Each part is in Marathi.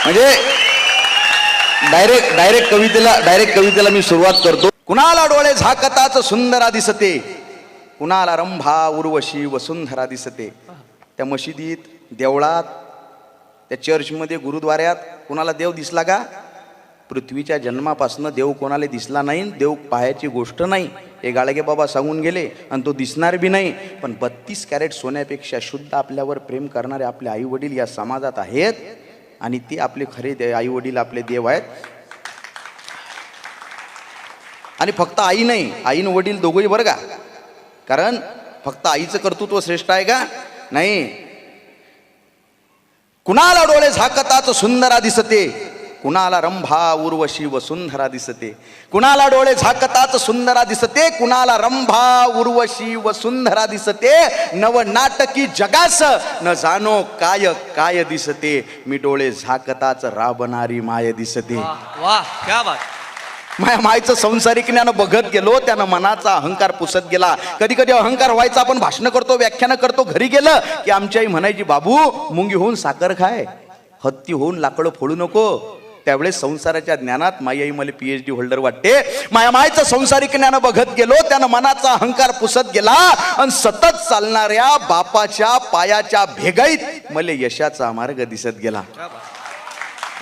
म्हणजे डायरेक्ट कवितेला मी सुरुवात करतो. कुणाला डोळे झाकताच सुंदरा दिसते, कुणाला रंभा उर्वशी वसुंधरा दिसते. त्या मशिदीत, देवळात, त्या चर्चमध्ये, गुरुद्वाऱ्यात कुणाला देव दिसला का? पृथ्वीच्या जन्मापासून देव कोणाला दिसला नाही. देव पाहायची गोष्ट नाही. हे गाडगे बाबा सांगून गेले आणि तो दिसणार बी नाही. पण 32 कॅरेट सोन्यापेक्षा शुद्ध आपल्यावर प्रेम करणारे आपले आई वडील या समाजात आहेत आणि ते आपले खरे आई वडील, आपले देव आहेत. आणि फक्त आई नाही, आईन वडील दोघंही बरं का. कारण फक्त आईचं कर्तृत्व श्रेष्ठ आहे का? नाही. कुणाला डोळे झाकताच सुंदरा दिसते, कुणाला रंभा उर्वशी वसुंधरा दिसते. कुणाला डोळे झाकताच सुंदरा दिसते, कुणाला रंभा उर्वशी वसुंधरा दिसते. नव नाटकी जगास न जाणो काय काय दिसते, मी डोळे झाकताच राबणारी माय दिसते. वाह, क्या बात. माया मायचं संसारिक ज्ञान बघत गेलो, त्यानं मनाचा अहंकार पुसत गेला. कधी कधी अहंकार व्हायचा. आपण भाषण करतो, व्याख्यान करतो, घरी गेलं की आमची आई म्हणायची, बाबू मुंगी होऊन साखर खाय, हत्ती होऊन लाकडं फोडू नको. त्यावेळेस संसाराच्या ज्ञानात माई आई मला PhD होल्डर वाटते. माया मायचं संसारिक ज्ञान बघत गेलो, त्यानं मनाचा अहंकार पुसत गेला आणि सतत चालणाऱ्या बापाच्या पायाच्या भेगाईत मला यशाचा मार्ग दिसत गेला.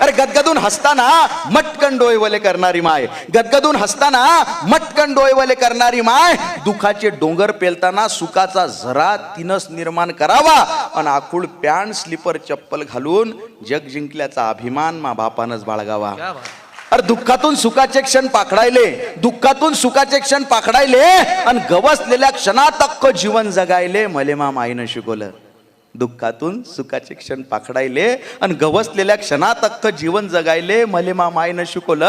अरे गदगदून हसताना मटकन डोळेवले करणारी माय, गदगदून हसताना मटकन डोळेवले करणारी माय, दुखाचे डोंगर पेलताना सुखाचा झरा तिनच निर्माण करावा आणि आखूड पॅन्ट स्लीपर चप्पल घालून जग जिंकल्याचा अभिमान मा बापानच बाळगावा. अरे दुःखातून सुखाचे क्षण पाखडायले, दुःखातून सुखाचे क्षण पाखडायले आणि गवसलेल्या क्षणात अख्ख जीवन जगायले मले मा माईनं शिकवलं. दुःखातून सुखाचे क्षण पाखडायले आणि गवसलेल्या क्षणात अख्ख जीवन जगायले मले मा माईनं शिकवलं.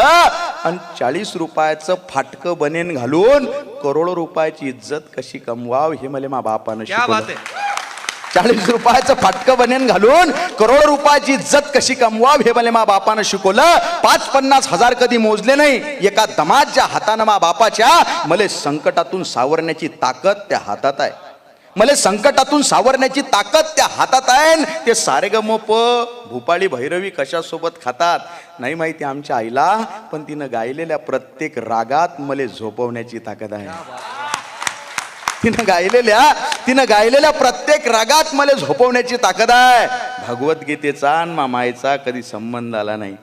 आणि 40 रुपयाचं फाटकं बनेन घालून करोडो रुपयाची इज्जत कशी कमवाव हे मले मा बापानं शिकवलं. 40 रुपयाचं फाटकं बनेन घालून करोडो रुपयाची इज्जत कशी कमवाव हे मले मा बापानं शिकवलं. 5-50 हजार कधी मोजले नाही. एका दमाच्या हातानं मा बापाच्या मले संकटातून सावरण्याची ताकद त्या हातात आहे. मला संकटातून सावरण्याची ताकद त्या हातात आहे. ते सारेगमप भूपाळी भैरवी कशासोबत खातात नाही माहिती आमच्या आईला, पण तिनं गायलेल्या प्रत्येक रागात मला झोपवण्याची ताकद आहे. तिनं गायलेल्या प्रत्येक रागात मला झोपवण्याची ताकद आहे. भगवद्गीतेचा आणि मामाईचा कधी संबंध आला नाही.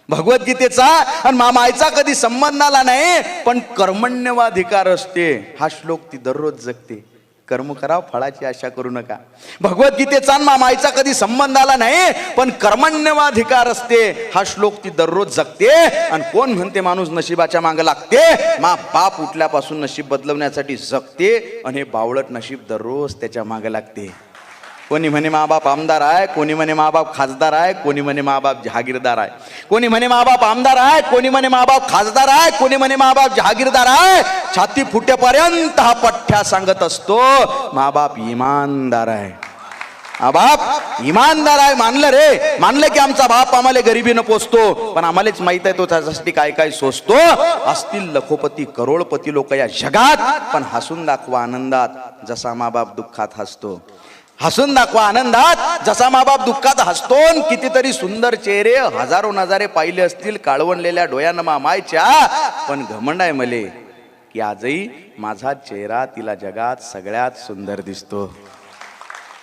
भगवद्गीतेचा आणि मामाईचा कधी संबंध आला नाही. पण कर्मण्यवाधिकार असते हा श्लोक ती दररोज जगते. कर्म करा, फळाची आशा करू नका. भगवद्गीतेचा आणि मामाईचा कधी संबंध आला नाही, पण कर्मण्यवाधिकार असते हा श्लोक ती दररोज जगते. आणि कोण म्हणते माणूस नशिबाच्या मागे लागते? मा बाप उठल्यापासून नशीब बदलवण्यासाठी जगते आणि हे बावळट नशीब दररोज त्याच्या मागे लागते. कोणी म्हणे मा बाप आमदार आहे, कोणी म्हणे मा बाप खासदार आहे, कोणी म्हणे मा बाप जहागीरदार आहे. कोणी म्हणे मा बाप आमदार आहे, कोणी म्हणे मा बाप खासदार आहे, कोणी म्हणे मा बाप जहागीरदार आहे. छाती फुटेपर्यंत हा पठ्ठ्या सांगत असतो मा बाप इमानदार आहे. हा बाप इमानदार आहे. मानलं रे, मानलं की आमचा बाप आम्हाला गरिबीनं पोचतो, पण आम्हालाच माहित आहे तो त्याच्यासाठी काय काय सोसतो. असतील लखोपती करोडपती लोक या जगात, पण हसून दाखवा आनंदात जसा मा बाप दुःखात हसतो. हसून दाखवा आनंदात जसा मा बाप दुःखात हसतो. कितीतरी सुंदर चेहरे हजारो नजारे पाहिले असतील काळवणलेल्या डोळ्यानं मा मायच्या, पण घमंड आहे मले की आजही माझा चेहरा तिला जगात सगळ्यात सुंदर दिसतो.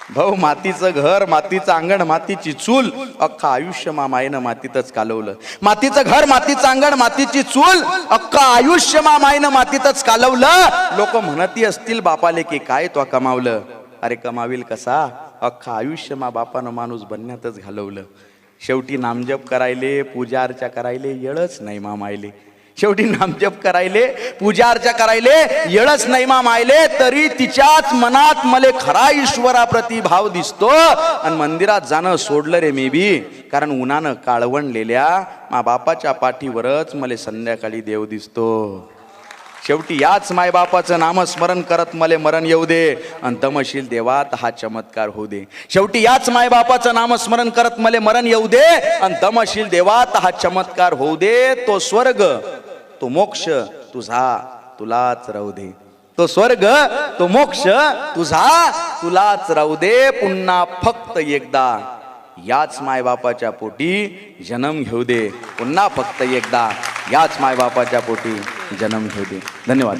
भाऊ मातीचं घर, मातीचं अंगण, मातीची चूल, अख्खं आयुष्य मा माईनं मातीतच कालवलं. मातीचं घर, मातीचं अंगण, मातीची चूल, अख्खं आयुष्य मा माईनं मातीतच कालवलं. लोक म्हणती असतील बापाले की काय तो कमावलं. अरे कमावील कसा, अख्खा आयुष्य मा बापानं माणूस बनण्यातच घालवलं. शेवटी नामजप करायले, पूजा अर्चा करायले येळच नाही मा मायले. शेवटी नामजप करायले, पूजा अर्चा करायले येळच नाही मा मायले. तरी तिच्याच मनात मले खरा ईश्वराप्रती भाव दिसतो. आणि मंदिरात जाणं सोडलं रे मी बी, कारण उन्हानं काळवणलेल्या मा बापाच्या पाठीवरच मले संध्याकाळी देव दिसतो. शेवटी याच मायबापाचं नामस्मरण करत मले मरण येऊ दे आणि दमशील देवात हा चमत्कार होऊ दे. शेवटी याच मायबापाचं नामस्मरण करत मले मरण येऊ दे आणि दमशील देवात हा चमत्कार होऊ दे. तो स्वर्ग, तो मोक्ष तुझा तुलाच राहू दे. तो स्वर्ग, तो मोक्ष तुझा तुलाच राहू दे. पुन्हा फक्त एकदा याच मायबापाच्या पोटी जन्म घेऊ दे, पुन्हा फक्त एकदा याच मायबापाच्या पोटी जन्म घेऊ दे. धन्यवाद.